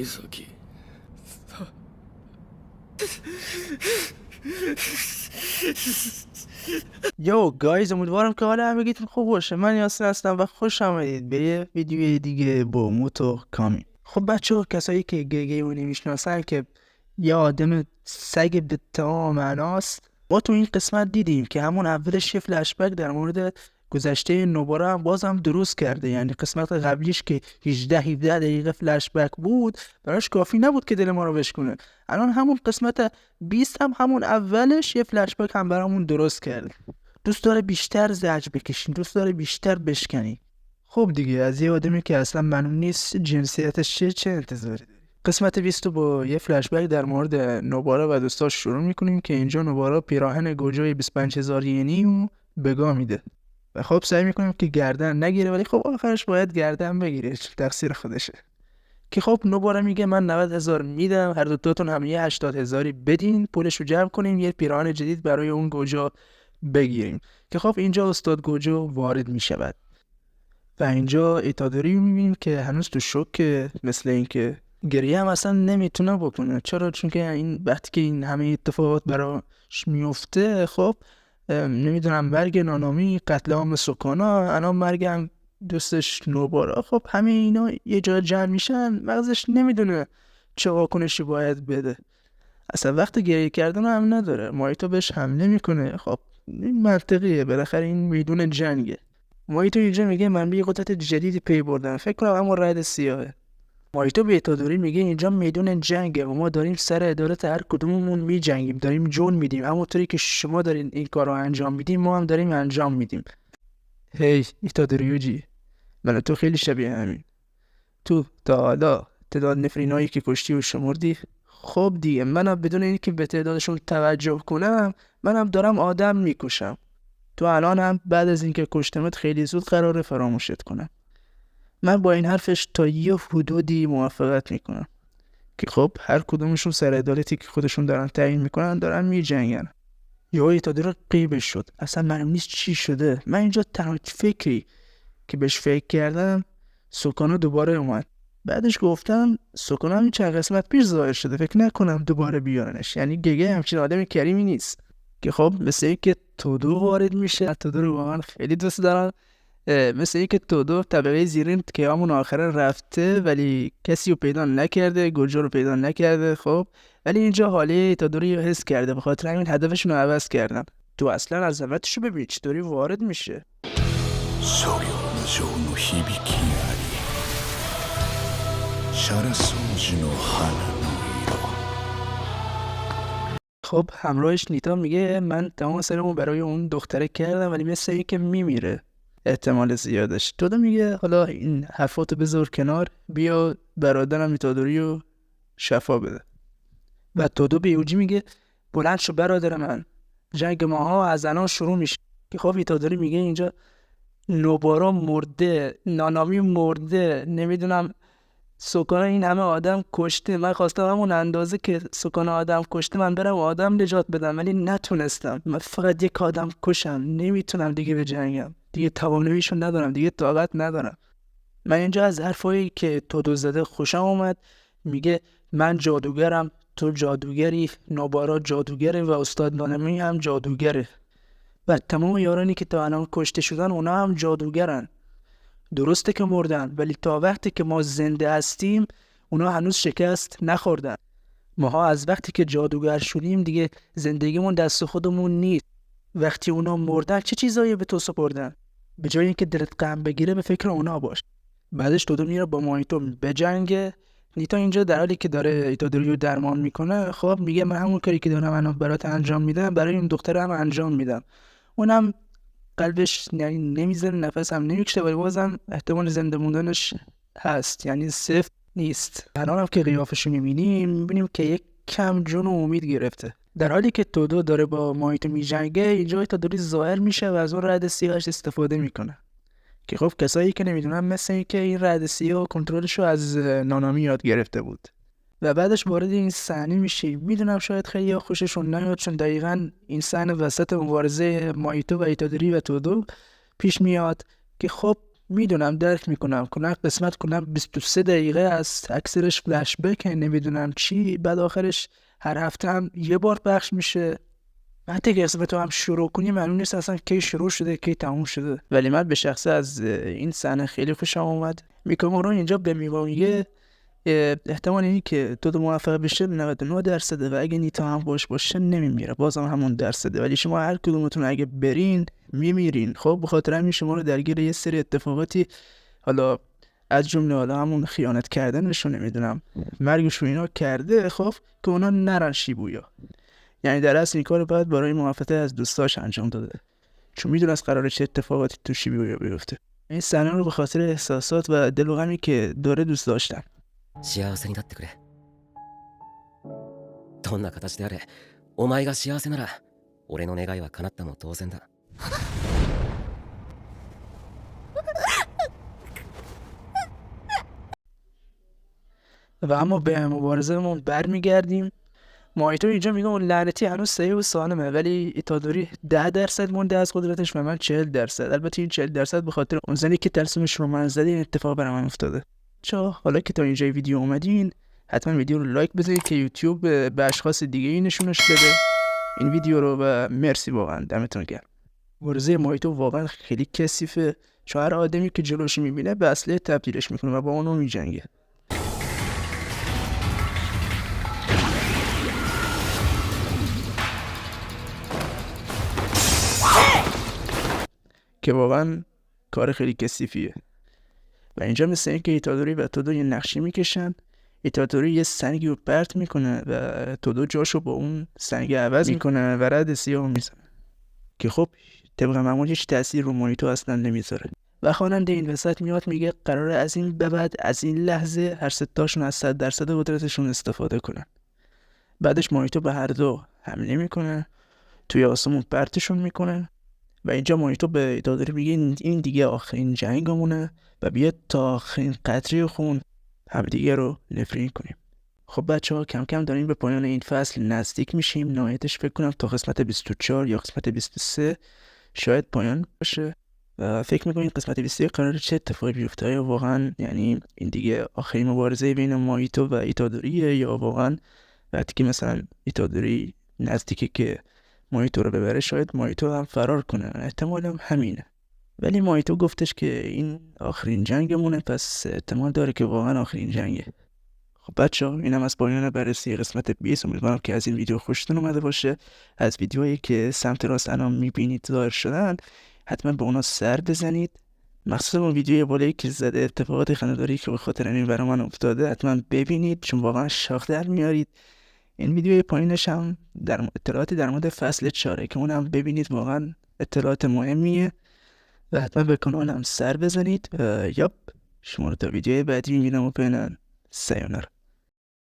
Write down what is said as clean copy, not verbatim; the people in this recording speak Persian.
ساکی یو گایز، امیدوارم که حال همگیتون خوب باشه. من یاسین هستم و خوش آمدید به یه ویدیوی دیگه با موتو کامی. خب بچه ها، کسایی که گیمو نمیشناسن که یه آدم سگ به تمام معناست. ما تو این قسمت دیدیم که همون اولش یه فلشبک در مورد گذشته نوبارا هم بازم درست کرده. یعنی قسمت قبلیش که 18 دقیقه فلشبک بود براش کافی نبود که دل ما رو بشکنه. الان همون قسمت 20 هم همون اولش یه فلشبک هم برامون درست کرده. دوست داره بیشتر زجر بکشین، دوست داره بیشتر بشکنی. خب دیگه، از یه آدمی که اصلا معلوم نیست جنسیتش چه انتظاری داری؟ قسمت 20 رو با یه فلشبک در مورد نوبارا و دوستاش شروع میکنیم که اینجا نوبارا پیراهن گوجوی 25000 ینی رو بگاه میده و خب سعی میکنیم که گردن نگیره، ولی خب آخرش باید گردن بگیره، تقصیر خودشه. که خب نوبارا میگه من 90000 میدم، هر دوتاتون هم یه 80000 بدین، پولش رو جمع کنیم یه پیراهن جدید برای اون گوجا بگیریم. که خب اینجا استاد گوجو وارد میشود و اینجا ایتادوری میبینیم که هنوز تو شوکه، مثل اینکه گریه هم اصلا نمیتونه بکنه. چرا؟ چون که این وقتی که این همه اتفاقات براش میفته، خب نمیدونم مرگ نانامی، قتل عام سوکانا، الان مرگ هم دوستش نوبارا، خب همه اینا یه جا جمع میشن، مغزش نمیدونه چه واکنشی باید بده. اصلا وقت گریه کردن هم نداره. مایتو بهش حمله میکنه. خب این منطقیه، بالاخره این میدون جنگه. مایتو اینجا میگه من به یه قدرت جدیدی پی بردم، فکر کنم اما رد سیاهه. مایتو به ایتادوری میگه اینجا میدون جنگه و ما داریم سر عدالت هر کدوممون میجنگیم، داریم جون میدیم، همونطوری که شما دارین این کارو انجام میدیم ما هم داریم انجام میدیم. هی ایتادوریوجی، من تو خیلی شبیه همین. تو تا حالا تعداد نفرینایی که کشتی و شمردی؟ خب دیگه منم بدون اینکه به تعدادشون توجه کنم منم دارم آدم میکشم. تو الان هم بعد از اینکه کشتمت خیلی زود قراره فراموشت کنم. من با این حرفش تا یه حدودی موافقت میکنم که خب هر کدومشون سر عدالتی که خودشون دارن تعیین میکنن دارن میجنگن. یهو ایتادوری قیبش شد، اصلا معلوم نیست چی شده. من اینجا تنها فکری که بهش فکر کردم سوکانا دوباره اومد. بعدش گفتم سوکانا همین چند قسمت پیش ظاهر شده، فکر نکنم دوباره بیارنش. یعنی گگه همچین آدم کریمی نیست. که خب مثل این که تودو وارد میشه. تودو رو با من خیلی دوست دارم. مثل این که تودو طبقه زیرین که همون آخره رفته ولی کسی رو پیدا نکرده، گوجو رو پیدا نکرده. خب ولی اینجا حالی تودو رو حس کرده، به خاطر همین هدفشون رو عوض کردن. تو اصلا عظمتشو ببین چطوری وارد میشه. خب همراهش نیتا میگه من تمام سرمو برای اون دختره کردم ولی مثل این که میمیره، احتمال زیادش. تودو میگه حالا این حرفاتو بذار کنار، بیا برادرم ایتادوری رو شفا بده. و تودو به یوجی میگه بلند شو برادر من، جنگ ماها از الان شروع میشه. که خب ایتادوری میگه اینجا نوبارا مرده، نانامی مرده، نمیدونم سوکانا این همه آدم کشته. من خواستم همون اندازه که سوکانا آدم کشته من برم آدم نجات بدم ولی نتونستم. من فقط یک آدم کشم، نمیتونم دیگه به جنگم، دیگه تواناییشو ندارم، دیگه طاقت ندارم. من اینجا از حرفایی که تودو زده خوشم اومد. میگه من جادوگرم، تو جادوگری، نوبارا جادوگره و استاد نانامی هم جادوگره و تمام یارانی که تا الان کشته شدن اونا هم جادوگرن. درسته که مردن ولی تا وقتی که ما زنده هستیم اونا هنوز شکست نخوردن. ماها از وقتی که جادوگر شدیم دیگه زندگیمون دست خودمون نیست. وقتی اونا مردن چه چیزایی به تو سپردن؟ به جای اینکه دلت غم بگیره به فکر اونا باش. بعدش تودو میره با مایتو بجنگه. نیتا اینجا در حالی که داره ایتادوری رو درمان میکنه خب میگه من همون کاری که دارم الان برات انجام میدم برای این دختر هم انجام میدم. اونم قلبش یعنی نمیزنه، نفس هم نمیکشه ولی بازم احتمال زنده موندنش هست، یعنی صفر نیست. الان هم که قیافش رو میبینیم که یک کم جون و امید گرفته. در حالی که تودو داره با مایتو میجنگه اینجا ایتادوری ظاهر میشه و از اون رد سیاهش استفاده میکنه. که خب کسایی که نمیدونن مثل این که این رد سیاه کنترلش رو از نانامی یاد گرفته بود. و بعدش وارد این صحنه میشیم. میدونم شاید خیلی خوششون نیاد چون دقیقاً این صحنه وسط مبارزه مایتو و ایتادوری و تودو پیش میاد که خب میدونم درک میکنم کلا قسمت کلا 23 دقیقه است، اکثرش فلش بک، نمیدونم چی، بعد آخرش هر هفته هم یه بار پخش میشه. حتی که قسمت هم شروع کنی معلوم نیست اصلا کی شروع شده کی تموم شده. ولی من به شخصه از این صحنه خیلی خوشم اومد. میکامورو اینجا به میگه احتمال اینی که تو موفق بشه 99% و اگه نیتا هم باشه نمیمیره، بازم همون درصده. ولی شما هر کدومتون اگه برین میمیرین. خب به خاطر همین شما رو درگیر یه سری اتفاقاتی، حالا از جمله حالا همون خیانت کردنشون، نمیدونم مرگش رو اینا کرده، خب که اونا نرن شیبویا. یعنی در اصل این کار باید برای محافظت از دوستاش انجام داده، چون میدونست قراره چه اتفاقاتی تو شیبویا بیفته. این صحنه رو به خاطر احساسات و دل و غمی که داره دوست داشتم. 幸せになってくれ。どんな形であれ、お前が幸せなら俺の願いは叶ったも同然だ。و اما به مبارزهمون برمیگردیم. مایتو اینجا میگه اون لعنتی هنوز صحیح و سالمه، ولی ایتادوری 10% مونده از قدرتش و من 40%. البته این 40% به خاطر اون زنی که ترسمش رو من زده این اتفاق برام افتاده. حالا که تا اینجای ویدیو اومدین حتما ویدیو رو لایک بزنید که یوتیوب به اشخاص دیگه ای نشونش بده این ویدیو رو. و مرسی واقعا، دمتون گرم. مبارزه مایتو واقعا خیلی کثیفه، چون هر آدمی که جلوش میبینه به اسلحه تبدیلش میکنه و با اونو میجنگه. که واقعا کار خیلی کثیفیه. و اینجا مثل این که ایتادوری و تودو یه نقشی میکشن، ایتادوری یه سنگی رو پرت میکنه و تودو جاشو با اون سنگ عوض میکنه و رد سیاه میزنه که خب طبق معمول هیچ تأثیر رو مایتو اصلا نمیذاره. و خواننده این وسط میاد میگه قراره از این به بعد از این لحظه هر ستاشون از 100% قدرتشون استفاده کنن. بعدش مایتو به هر دو حمله میکنه، توی آسمون پرتشون میکنه. و اینجا مایتو به ایتادوری میگه این دیگه آخرین جنگمونه و بیاد تا آخرین قطره خون همدیگه رو نفرین کنیم. خب بچه‌ها کم کم داریم به پایان این فصل نزدیک میشیم. نهایتش فکر کنم تا قسمت 24 یا قسمت 23 شاید پایان باشه. و فکر میکنید قسمت 23 قراره چه اتفاقی بیفته؟ یا واقعا یعنی این دیگه آخرین مبارزه بین مایتو و ایتادوریه، یا واقعا وقتی که مثلا ایتادوری نزدیکه که مایتو رو ببره شاید مایتو هم فرار کنه؟ احتمال هم همینه. ولی مایتو گفتش که این آخرین جنگمونه، پس احتمال داره که واقعا آخرین جنگه. خب بچه‌ها اینم از پایان بررسی قسمت 20. امیدوارم که از این ویدیو خوشتون اومده باشه. از ویدیوهایی که سمت راست الان میبینید ظاهر شدن حتما به اونا سر بزنید، مخصوصا اون ویدیوی بالایی که زده اتفاقات خنده‌داری که به خاطر این برای من افتاده حتما ببینید، چون واقعا شاخ در میارید. این ویدیوی پایینش هم در اطلاعاتی در مورد فصل 4 که اونم ببینید، واقعا اطلاعات مهمیه. و حتما به کانالم سر بزنید. یاپ، شما رو تا ویدیوی بعدی میبینم و پینن. سایونارا.